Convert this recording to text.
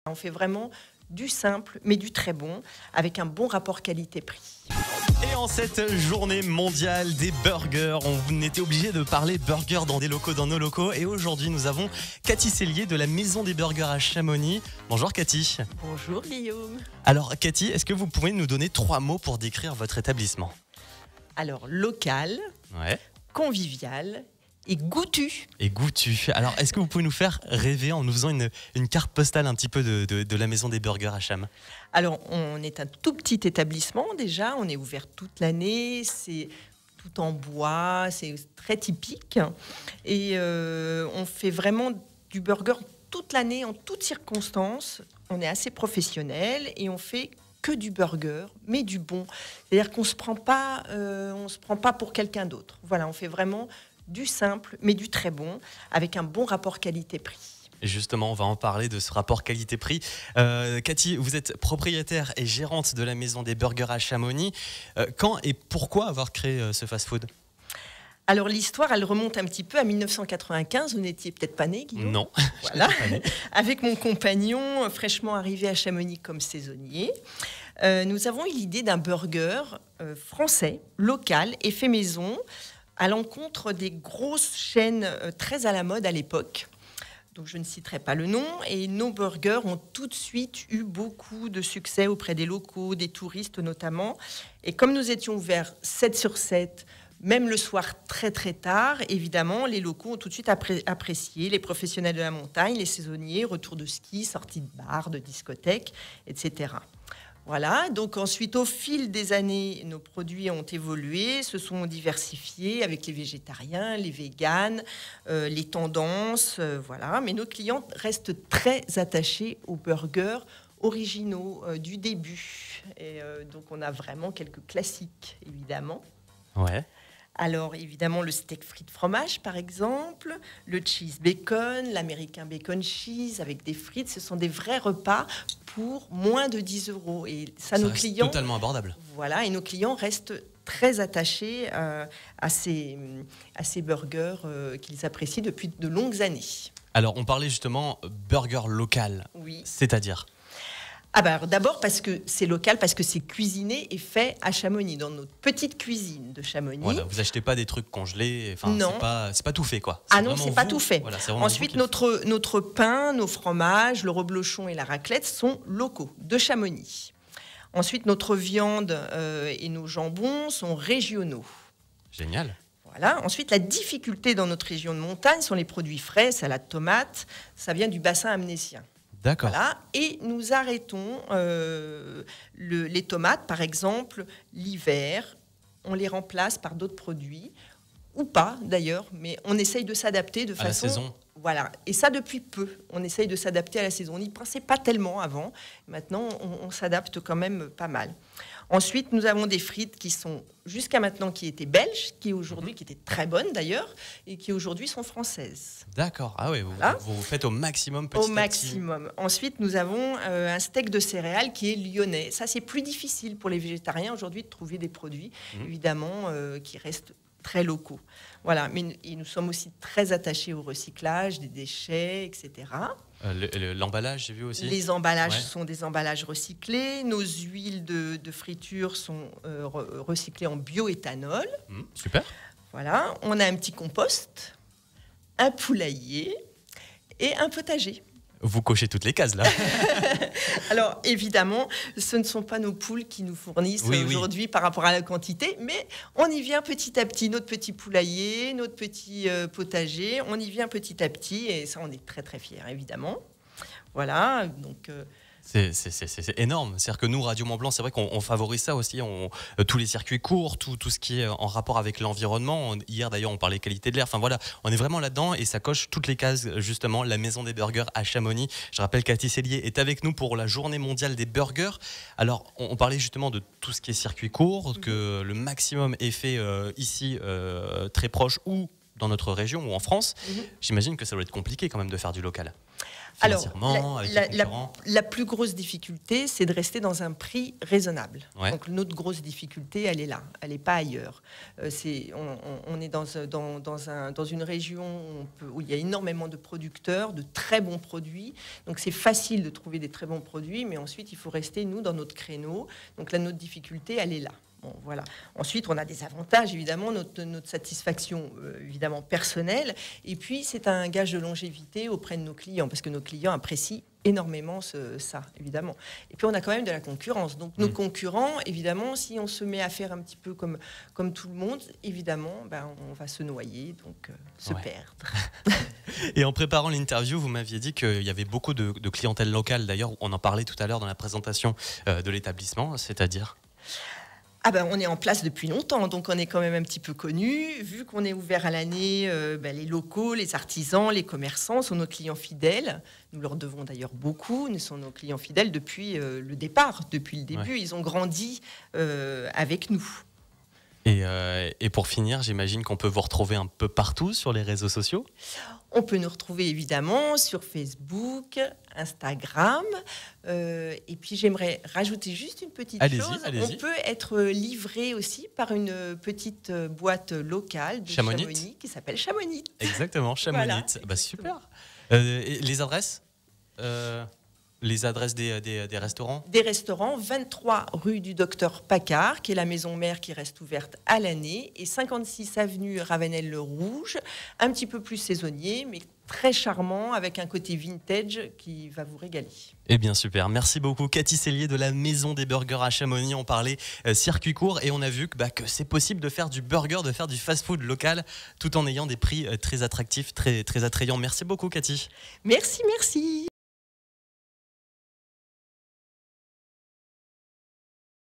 On fait vraiment du simple, mais du très bon, avec un bon rapport qualité-prix. Et en cette journée mondiale des burgers, on était obligé de parler burgers dans nos locaux. Et aujourd'hui, nous avons Cathy Cellier de la Maison des Burgers à Chamonix. Bonjour Cathy. Bonjour Guillaume. Alors Cathy, est-ce que vous pouvez nous donner 3 mots pour décrire votre établissement? Alors, local, convivial et goûtu. Et goûtu. Alors, est-ce que vous pouvez nous faire rêver en nous faisant une carte postale un petit peu de la Maison des Burgers à Cham? Alors, on est un tout petit établissement déjà, on est ouvert toute l'année, c'est tout en bois, c'est très typique. Et on fait vraiment du burger toute l'année, en toutes circonstances. On est assez professionnel et on fait que du burger, mais du bon. C'est-à-dire qu'on se prend pas pour quelqu'un d'autre. Voilà, on fait vraiment du simple, mais du très bon, avec un bon rapport qualité-prix. Et justement, on va en parler de ce rapport qualité-prix. Cathy, vous êtes propriétaire et gérante de la Maison des Burgers à Chamonix. Quand et pourquoi avoir créé ce fast-food? Alors l'histoire, elle remonte un petit peu à 1995. Vous n'étiez peut-être pas né, Guillaume? Non. Voilà. Avec mon compagnon, fraîchement arrivé à Chamonix comme saisonnier, nous avons eu l'idée d'un burger français, local et fait maison, à l'encontre des grosses chaînes très à la mode à l'époque. Donc je ne citerai pas le nom. Et nos burgers ont tout de suite eu beaucoup de succès auprès des locaux, des touristes notamment. Et comme nous étions ouverts 7 sur 7, même le soir très très tard, évidemment, les locaux ont tout de suite apprécié, les professionnels de la montagne, les saisonniers, retour de ski, sortie de bar, de discothèque, etc. Voilà, donc ensuite, au fil des années, nos produits ont évolué, se sont diversifiés avec les végétariens, les véganes, les tendances, voilà. Mais nos clients restent très attachés aux burgers originaux du début. Et donc, on a vraiment quelques classiques, évidemment. Ouais. Alors, évidemment, le steak frites fromage, par exemple, le cheese bacon, l'américain bacon cheese avec des frites, ce sont des vrais repas pour moins de 10 €. Et ça nos clients, totalement abordable. Voilà, et nos clients restent très attachés à ces burgers qu'ils apprécient depuis de longues années. Alors, on parlait justement burger local. Oui. C'est-à-dire? D'abord parce que c'est local, parce que c'est cuisiné et fait à Chamonix, dans notre petite cuisine de Chamonix. Voilà, vous achetez pas des trucs congelés, enfin, non. C'est pas tout fait, quoi. Ah non, c'est pas tout fait. Voilà, ensuite, notre pain, nos fromages, le reblochon et la raclette sont locaux, de Chamonix. Ensuite, notre viande et nos jambons sont régionaux. Génial. Voilà. Ensuite, la difficulté dans notre région de montagne sont les produits frais, salade tomate, ça vient du bassin amnécien. D'accord. Voilà. Et nous arrêtons les tomates, par exemple, l'hiver. On les remplace par d'autres produits, ou pas d'ailleurs, mais on essaye de s'adapter de façon... À la saison. Voilà. Et ça, depuis peu. On essaye de s'adapter à la saison. On n'y pensait pas tellement avant. Maintenant, on s'adapte quand même pas mal. Ensuite, nous avons des frites qui sont, jusqu'à maintenant, qui étaient belges, qui aujourd'hui, qui étaient très bonnes d'ailleurs, et qui aujourd'hui sont françaises. D'accord. Ah oui, Voilà. vous faites au maximum petit à petit. Au maximum. Ensuite, nous avons un steak de céréales qui est lyonnais. Ça, c'est plus difficile pour les végétariens aujourd'hui de trouver des produits, évidemment, qui restent très locaux. Voilà. Mais nous sommes aussi très attachés au recyclage des déchets, etc. L'emballage, j'ai vu aussi. Les emballages sont des emballages recyclés. Nos huiles de friture sont recyclées en bioéthanol. Super. Voilà. On a un petit compost, un poulailler et un potager. Vous cochez toutes les cases, là. Alors, évidemment, ce ne sont pas nos poules qui nous fournissent aujourd'hui par rapport à la quantité, mais on y vient petit à petit. Notre petit poulailler, notre petit potager, on y vient petit à petit, et ça, on est très, très fiers, évidemment. Voilà, donc... C'est énorme. C'est-à-dire que nous, Radio Mont Blanc, c'est vrai qu'on favorise ça aussi. Tous les circuits courts, tout ce qui est en rapport avec l'environnement. Hier, d'ailleurs, on parlait qualité de l'air. Enfin voilà, on est vraiment là-dedans et ça coche toutes les cases, justement. La Maison des Burgers à Chamonix. Je rappelle qu'Cathy Cellier est avec nous pour la Journée mondiale des burgers. Alors, on parlait justement de tout ce qui est circuit court, que le maximum est fait ici, très proche ou dans notre région ou en France, j'imagine que ça doit être compliqué quand même de faire du local. Alors, Avec les concurrents. la plus grosse difficulté, c'est de rester dans un prix raisonnable. Ouais. Donc, notre grosse difficulté, elle est là, elle n'est pas ailleurs. On est dans une région où il y a énormément de producteurs, de très bons produits. Donc, c'est facile de trouver des très bons produits, mais ensuite, il faut rester, nous, dans notre créneau. Donc, là, notre difficulté, elle est là. Bon, voilà. Ensuite, on a des avantages, évidemment, notre satisfaction, évidemment, personnelle. Et puis, c'est un gage de longévité auprès de nos clients, parce que nos clients apprécient énormément ça, évidemment. Et puis, on a quand même de la concurrence. Donc, nos concurrents, évidemment, si on se met à faire un petit peu comme tout le monde, évidemment, on va se noyer, donc se perdre. Et en préparant l'interview, vous m'aviez dit qu'il y avait beaucoup de clientèle locale. D'ailleurs, on en parlait tout à l'heure dans la présentation de l'établissement, c'est-à-dire... On est en place depuis longtemps, donc on est quand même un petit peu connu. Vu qu'on est ouvert à l'année, les locaux, les artisans, les commerçants sont nos clients fidèles. Nous leur devons d'ailleurs beaucoup. Nous sommes nos clients fidèles depuis le départ, depuis le début. Ouais. Ils ont grandi avec nous. Et pour finir, j'imagine qu'on peut vous retrouver un peu partout sur les réseaux sociaux. On peut nous retrouver évidemment sur Facebook, Instagram. Et puis j'aimerais rajouter juste une petite chose. On peut être livré aussi par une petite boîte locale de Chamonix qui s'appelle Chamonix. Exactement, Chamonix. Voilà. Super. Les adresses Les adresses des restaurants ? Des restaurants, 23 rue du Docteur Paccard, qui est la maison mère qui reste ouverte à l'année, et 56 avenue Ravenel-le-Rouge, un petit peu plus saisonnier, mais très charmant, avec un côté vintage qui va vous régaler. Eh bien super, merci beaucoup Cathy Cellier de la Maison des Burgers à Chamonix. On parlait circuit court et on a vu que c'est possible de faire du burger, de faire du fast-food local, tout en ayant des prix très attractifs, très attrayants. Merci beaucoup Cathy. Merci.